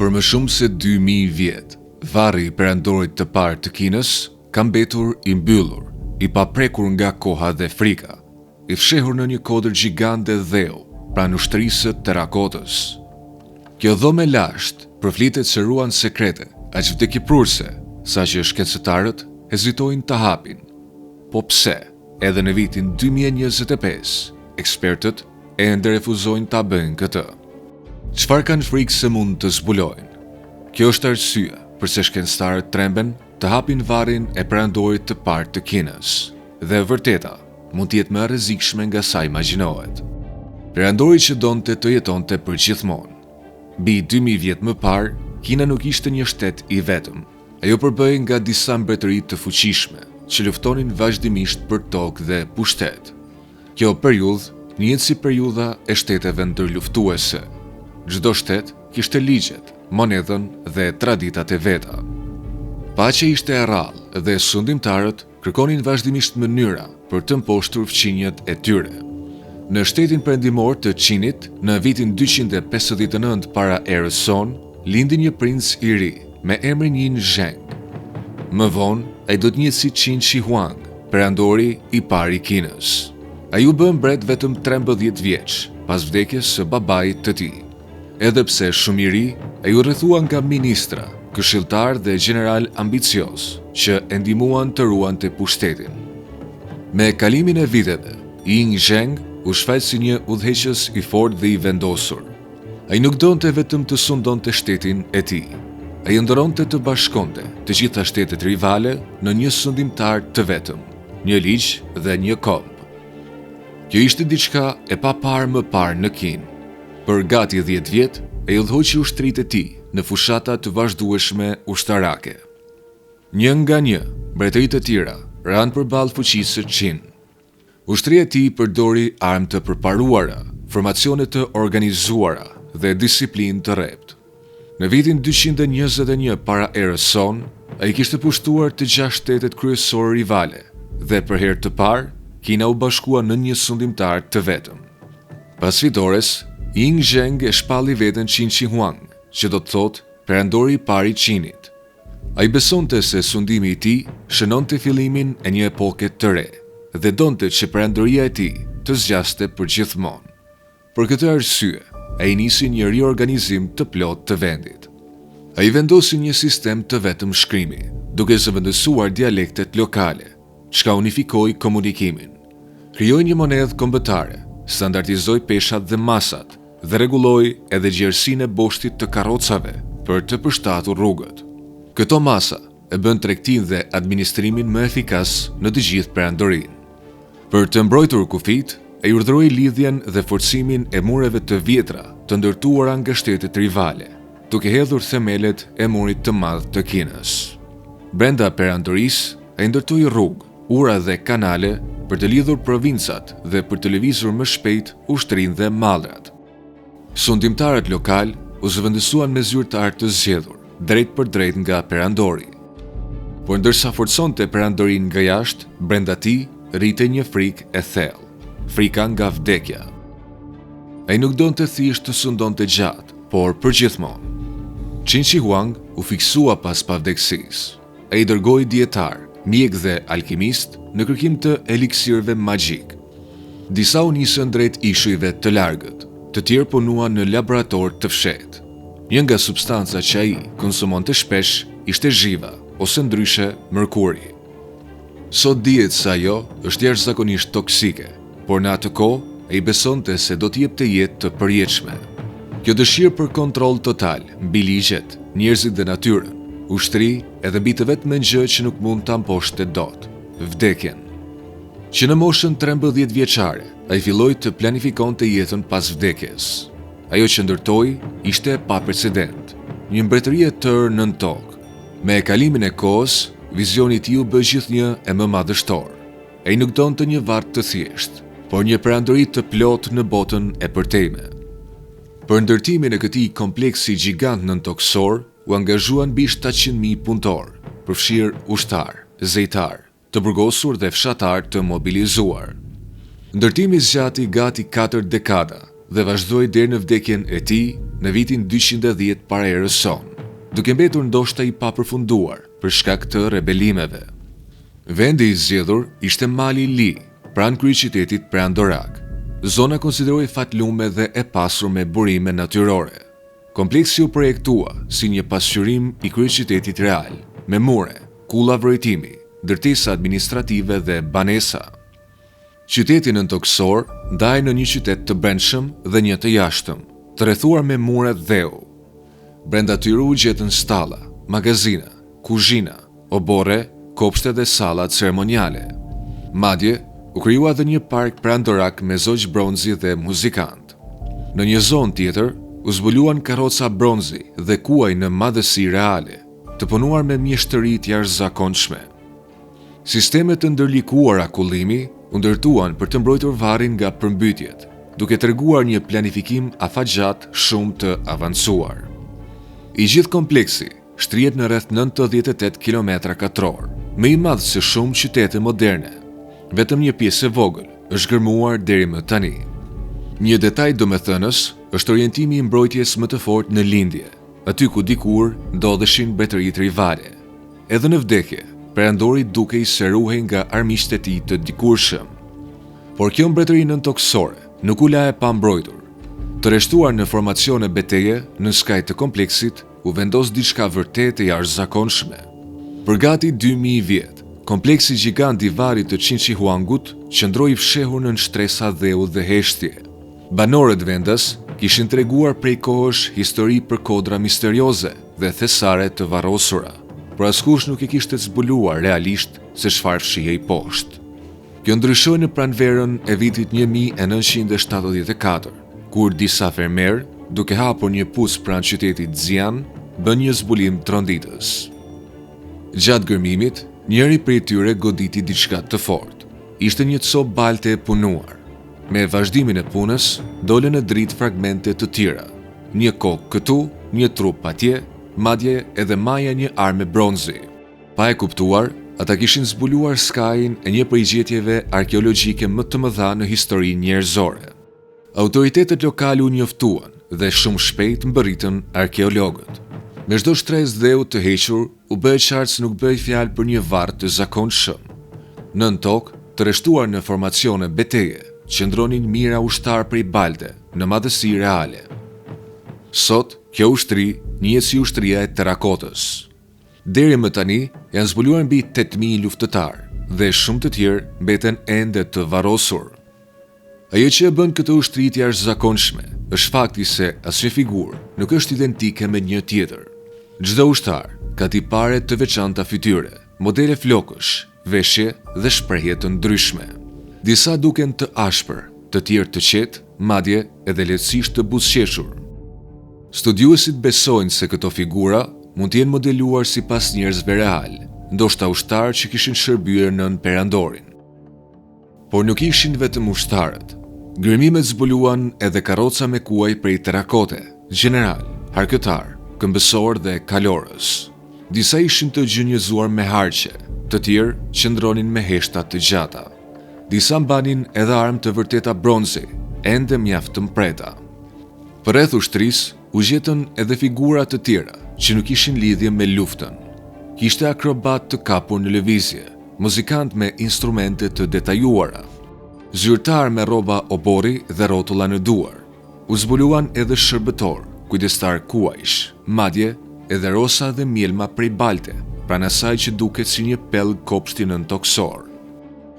Për më shumë se 2000 vjet, varri i perandorit të parë të Kinës ka mbetur i mbyllur, i paprekur nga koha dhe frika, i fshehur në një kodër gjigande dheu, pranë ushtrisë të terrakotës. Kjo dhomë e lashtë përflitet se ruan sekrete, aq vdekjeprurse, saqë shkencëtarët hezitojnë ta hapin. Po pse, edhe në vitin 2025, ekspertët ende refuzojnë ta bëjnë këtë. Çfarë kanë frikë se mund të zbulojnë? Kjo është arsyeja pse shkencëtarët tremben të hapin varrin e perandorit të parë të Kinës, dhe vërteta mund të jetë më e rrezikshme nga sa imagjinohet. Perandori që donte të jetonte për gjithmonë. Mbi 2000 vjet më parë, Kina nuk ishte një shtet i vetëm. Ajo përbëhej nga disa mbretëri të fuqishme që luftonin vazhdimisht për tokë dhe pushtet. Kjo periudhë njihet si periudha e shteteve ndërluftuese. Çdo shtet kishte ligjet, monedhën dhe traditat e veta. Paqja ishte e rrallë dhe sundimtarët kërkonin vazhdimisht mënyra për të mposhtur fqinjet e tyre. Në shtetin perëndimor të Qinit, në vitin 259 para erës son, lindi një princ i ri me emrin Yin Zheng. Më vonë, ai do të njihet si Qin Shi Huang, perandori i parë i Kinës. Ai u bë mbret vetëm 13 vjeç, pas vdekjes së babait të tij. Edhe pse shumë i ri, ai u rrethua nga ministra, këshilltar dhe general ambicios që e ndihmuan të ruante pushtetin. Me kalimin e viteve, Yin Zheng u shfaq si një udhëheqës i fortë dhe i vendosur. Ai nuk donte vetëm të sundonte shtetin e tij. Ai ndronte të bashkonte të gjitha shtetet rivale në një sundimtar të vetëm, një ligj dhe një komb. Kjo ishte diçka e paparë më parë në Kinë. Për gati 10 vjet, e udhëhoqi ushtritë e tij në fushata të vazhdueshme ushtarake. Një nga një, mbretëritë e tjera ranë përballë fuqisë së Qin. Ushtria e tij përdori armë të përparuara, formacione të organizuara dhe disiplinë të rreptë. Në vitin 221 para erës son, ai kishte pushtuar të 6 shtetet kryesore rivale dhe për herë të parë, Kina u bashkua në një sundimtar të vetëm. Pas fitores, Yin Zheng e shpalli veten Qin Shi Huang, që do të thotë perandori i parë i Qinit. Ai besonte se sundimi i tij shënonte fillimin e një epoke të re dhe donte që perandoria e tij të zgjaste për gjithmonë. Për këtë arsye, ai nisi një riorganizim të plotë të vendit. Ai vendosi një sistem të vetëm shkrimi, duke zëvendësuar dialektet lokale, çka unifikoi komunikimin. Krijoi një monedhë kombëtare, standardizoi peshat dhe masat dhe rregulloi edhe gjerësinë e boshtit të karrocave për të përshtatur rrugët. Këto masa e bën tregtinë dhe administrimin më efikas në të gjithë perandorinë. Për të mbrojtur kufit, ai urdhëroi lidhjen dhe forcimin e mureve të vjetra të ndërtuara nga shtetet rivale, duke hedhur themelet e murit të madh të Kinës. Brenda perandorisë, ai ndërtoi rrugë, ura dhe kanale për të lidhur provincat dhe për të lëvizur më shpejt ushtrinë dhe mallrat. Sundimtarët lokal u zëvendësuan me zyrtar të zgjedhur, drejt për drejt nga perandori. Por ndërsa forconte perandorin nga jashtë, brenda tij rritej një frikë e thellë, frika nga vdekja. Ai nuk donte thjesht të sundonte gjatë, por përgjithmonë. Qin Shi Huang u fiksua pas pavdekësisë. Ai dërgoi dietar, mjek dhe alkimist në kërkim të eliksirëve magjik. Disa u nisën drejt ishujve të largët, të tjerë punuan në laborator të fshehtë. Një nga substanca që ai konsumonte shpesh ishte zhiva, ose ndryshe mërkuri. Sot dihet se ajo është jashtëzakonisht toksike, por në atë kohë ai besonte se do të jepte jetë të përjetshme. Kjo dëshirë për kontroll total mbi ligjet, njerëzit dhe natyrën, ushtri edhe mbi të vetmen gjë që nuk mund ta mposhte dot, vdekjen. Që në moshën 13 vjeçare, ai filloi të planifikonte jetën pas vdekjes. Ajo që ndërtoi ishte pa precedent, një mbretëri e tërë nën tokë. Me kalimin e kohës, vizioni i tij u bë gjithnjë e më madhështor. Ai nuk donte një varg të thjeshtë, por një perandori të plotë në botën e përtejme. Për ndërtimin e këtij kompleksi gjigant nëntokësor, u angazhuan mbi 700.000 punëtor, përfshirë ushtar, zejtar, të burgosur dhe fshatar të mobilizuar. Ndërtimi zgjati gati 4 dekada dhe vazhdoi deri në vdekjen e tij në vitin 210 para erës sonë, duke mbetur ndoshta i papërfunduar për shkak të rebelimeve. Vendi i zgjedhur ishte mali i Li, pranë kryeqytetit Brandorak. Zona konsiderohej fatlume dhe e pasur me burime natyrore. Kompleksi u projektua si një pasqyrim i kryeqytetit real, me mure, kulla vrojtimi, ndërtesa administrative dhe banesa. Qyteti nëntoksor ndahej në një qytet të brendshëm dhe një të jashtëm, të rrethuar me mure dheu. Brenda tyre u gjetën stalla, magazina, kuzhina, oborre, kopshte dhe salla ceremoniale. Madje u krijua edhe një park Brandorak me zogj bronzi dhe muzikant. Në një zonë tjetër u zbuluan karroca bronzi dhe kuaj në madhësi reale, të punuar me mjeshtëri të jashtëzakonshme. Sistemet të ndërlikuara kullimi u ndërtuan për të mbrojtur varrin nga përmbytjet, duke treguar një planifikim afatgjat shumë të avancuar. I gjithë kompleksi shtrihet në rreth 98 km², më i madh se shumë qytete moderne. Vetëm një pjesë e vogël është gërmuar deri më tani. Një detaj domethënës është orientimi i mbrojtjes më të fortë në lindje, aty ku dikur ndodheshin mbretëritë rivale. Edhe në vdekje, perandori dukej se ruhej nga armiqtë e tij të dikurshëm. Por kjo mbretëri nëntoksore nuk u la e pambrojtur. Të rreshtuar në formacione beteje në skaj të kompleksit, u vendos diçka vërtet e jashtëzakonshme. Për gati 2000 vjet, kompleksi gjigant i varrit të Qinqihuangut qëndroi i fshehur në shtresa dheu dhe heshtje. Banorët vendas kishin treguar prej kohësh histori për kodra misterioze dhe thesare të varrosura, por askush nuk e kishte zbuluar realisht se çfarë fshihej poshtë. Kjo ndryshoi në pranverën e vitit 1974, kur disa fermerë, duke hapur një pus pranë qytetit Xi'an, bën një zbulim tronditës. Gjatë gërmimit, njëri prej tyre goditi diçka të fortë. Ishte një copë balte e punuar. Me vazhdimin e punës, dolën në dritë fragmente të tjera. Një kokë këtu, një trup atje, madje edhe maja një armë bronzi. Pa e kuptuar, ata kishin zbuluar skajin e një prej gjetjeve arkeologjike më të mëdha në historinë njerëzore. Autoritetet lokale u njoftuan dhe shumë shpejt mbërritën arkeologët. Me çdo shtresë dheu të hequr, u bëhe qartë se nuk bëhej fjalë për një varr të zakonshëm. Nën tokë, të rreshtuar në formacione beteje, qëndronin mira ushtar prej balte, në madhësi reale. Sot, kjo ushtri njihet si ushtria e terrakotës. Deri më tani janë zbuluar mbi 8000 luftëtar dhe shumë të tjerë mbeten ende të varrosur. Ajo që e bën këtë ushtri të jashtëzakonshme është fakti se asnjë figurë nuk është identike me një tjetër. Çdo ushtar ka tipare të veçanta fytyre, modele flokësh, veshje dhe shprehje të ndryshme. Disa duken të ashpër, të tjerë të qetë, madje edhe lehtësisht të buzëqeshur. Studiuesit besojnë se këto figura mund të jenë modeluar sipas njerëzve real, ndoshta ushtarë që kishin shërbyer nën perandorin. Por nuk ishin vetëm ushtarët. Gërmimet zbuluan edhe karroca me kuaj prej terrakote, general, harkëtar, këmbësor dhe kalorës. Disa ishin të gjynjëzuar me harqe, të tjerë qëndronin me heshta të gjata. Disa mbanin edhe armë të vërteta bronzi, ende mjaft të mpreta. Përreth ushtrisë u gjetën edhe figura të tjera që nuk ishin lidhje me luftën. Kishte akrobat të kapur në lëvizje, muzikant me instrumente të detajuara, zyrtar me rroba obori dhe rrotulla në duar. U zbuluan edhe shërbëtor, kujdestar kuajsh, madje edhe rosa dhe mjelma prej balte, pranë asaj që duket si një pellg kopshti nëntoksor.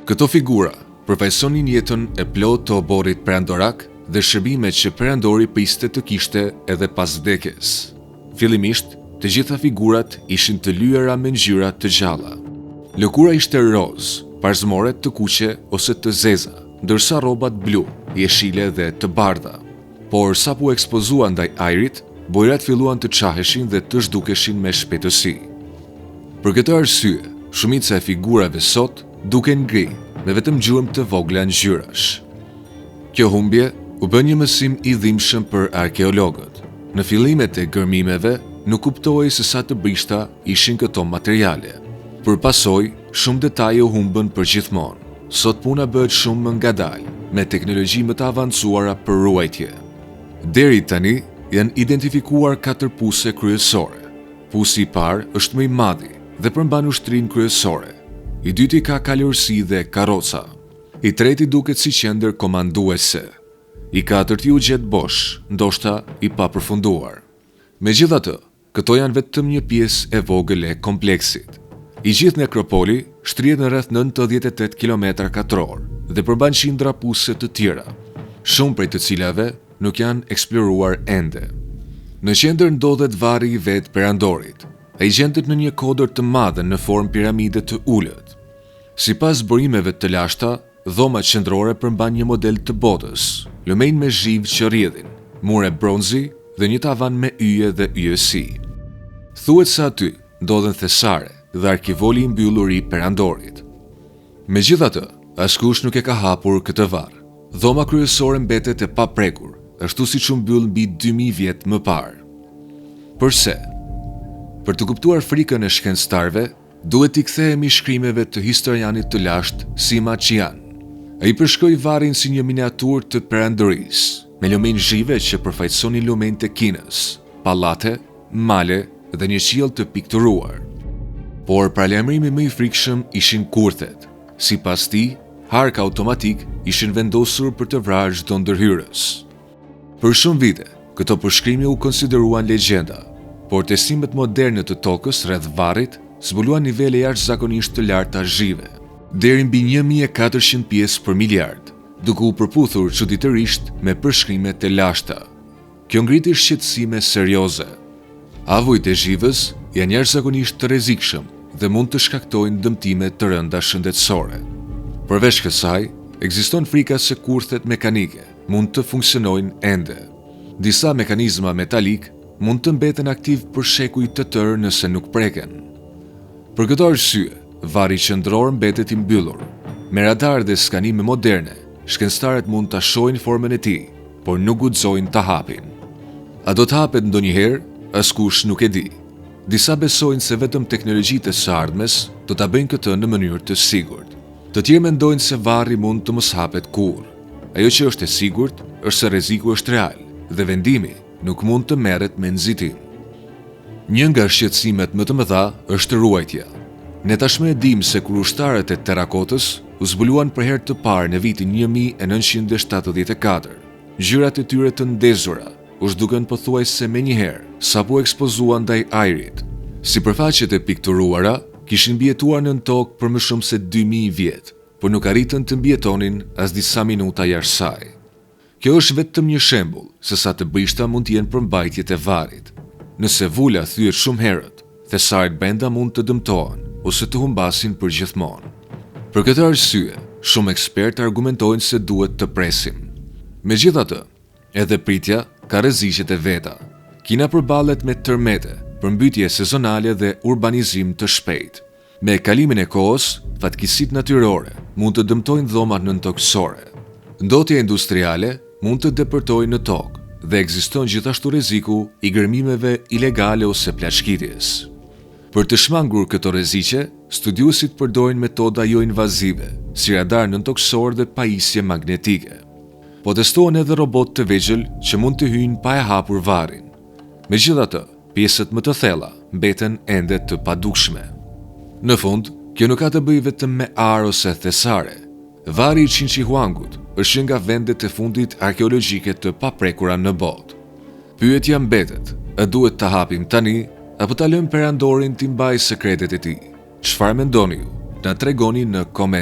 Këto figura përfaqësonin jetën e plotë të oborit Brandorak dhe shërbimet që perandori priste të kishte edhe pas vdekjes. Fillimisht, të gjitha figurat ishin të lyera me ngjyra të gjalla. Lëkura ishte roz, parzmore të kuqe ose të zeza, ndërsa rrobat blu, jeshile dhe të bardha. Por sa pu ekspozuan ndaj ajrit, bojrat filluan të çaheshin dhe të zhdukeshin me shpejtësi. Për këtë arsye, shumica e figurave sot duken gri, me vetëm gjurmë të vogla ngjyrash. Kjo humbje u bën një mësim i dhimbshëm për arkeologët. Në fillimet e gërmimeve nuk kuptohej se sa të brishta ishin këto materiale. Për pasojë, shumë detaje u humbën përgjithmonë. Sot puna bëhet shumë më ngadalë, me teknologji më të avancuara për ruajtje. Deri tani janë identifikuar 4 puse kryesore. Pusi i parë është më i madhi dhe përmban ushtrinë kryesore. I dyti ka kalorësi dhe karroca. I treti duket si qendër komanduese. I katërti u gjet bosh, ndoshta i papërfunduar. Megjithatë, këto janë vetëm një pjesë e vogël e kompleksit. I gjithë nekropoli shtrihet në rreth 98 km2 dhe përmban qindra puse të tjera, shumë prej të cilave nuk janë eksploruar ende. Në qendër ndodhet varri i vet perandorit. Ai gjendet në një kodër të madhe në formë piramide të ulët. Sipas burimeve të lashta, dhoma qendrore përmban një model të botës, lumejnë me zhivë që rrjedhin, mure bronzi dhe një tavan me yje dhe yjesi. Thuhet se aty ndodhen thesare dhe arkivoli i mbyllur i perandorit. Megjithatë, askush nuk e ka hapur këtë varr. Dhoma kryesore mbetet e paprekur, ashtu siç u mbyll mbi 2000 vjet më parë. Përse? Për të kuptuar frikën e shkencëtarëve, duhet t'i kthehemi shkrimeve të historianit të lashtë Sima Qian. Ai përshkroi varrin si një miniaturë të perandorisë, me lumenj zhive që përfaqësonin lumenjtë e Kinës, pallate, male dhe një qiell të pikturuar. Por paralajmërimi më i frikshëm ishin kurthet. Sipas tij, harka automatik ishin vendosur për të vrarë çdo ndërhyrës. Për shumë vite, këto përshkrime u konsideruan legjenda, por testimet moderne të tokës rreth varrit zbuluan nivele jashtëzakonisht të larta zhive, deri mbi 1400 pjesë për miliard, duke u përputhur çuditërisht me përshkrimet e lashta. Kjo ngriti shqetësime serioze. Avujt e zhivës janë jashtëzakonisht të rrezikshëm dhe mund të shkaktojnë dëmtime të rënda shëndetësore. Përveç kësaj, ekziston frika se kurthet mekanike mund të funksionojnë ende. Disa mekanizma metalik mund të mbeten aktiv për shekuj të tërë nëse nuk preken. Për këtë arsye, varri qendror mbetet i mbyllur. Me radar dhe skanime moderne, shkencëtarët mund ta shohin formën e tij, por nuk guxojnë ta hapin. A do të hapet ndonjëherë? Askush nuk e di. Disa besojnë se vetëm teknologjitë e së ardhmes do ta bëjnë këtë në mënyrë të sigurt. Të tjerë mendojnë se varri mund të mos hapet kurrë. Ajo që është e sigurt është se rreziku është real dhe vendimi nuk mund të merret me nxitim. Një nga shqetësimet më të mëdha është ruajtja. Ne tashmë e dimë se kur ushtarët e terrakotës u zbuluan për herë të parë në vitin 1974, ngjyrat e tyre të ndezura u zhduken pothuajse menjëherë sapo ekspozuan ndaj ajrit. Sipërfaqet e pikturuara kishin mbijetuar nën tokë për më shumë se 2000 vjet, por nuk arritën të mbijetonin as disa minuta jashtë saj. Kjo është vetëm një shembull se sa të brishta mund të jenë përmbajtjet e varrit. Nëse vula thyet shumë herët, thesaret brenda mund të dëmtohen ose të humbasin përgjithmonë. Për këtë arsye, shumë ekspertë argumentojnë se duhet të presim. Megjithatë, edhe pritja ka rreziqet e veta. Kina përballet me tërmete, përmbytje sezonale dhe urbanizim të shpejtë. Me kalimin e kohës, fatkeqësitë natyrore mund të dëmtojnë dhomat nëntokësore. Ndotja industriale mund të depërtojë në tokë dhe ekziston gjithashtu rreziku i gërmimeve ilegale ose plaçkitjes. Për të shmangur këto rreziqe, studiuesit përdojnë metoda jo invazive, si radar nëntokësor dhe pajisje magnetike. Po testohen edhe robot të vegjël që mund të hyjnë pa e hapur varrin. Megjithatë, pjesët më të thella mbeten ende të padukshme. Në fund, kjo nuk ka të bëjë vetëm me arë ose thesare. Varri i Chinchihuangut është nga vendet e fundit arkeologjike të paprekura në botë. Pyetja mbetet, a duhet ta hapim tani apo ta lëmë perandorin t'i mbajë sekretet e tij? Çfarë mendoni ju? Na tregoni në koment.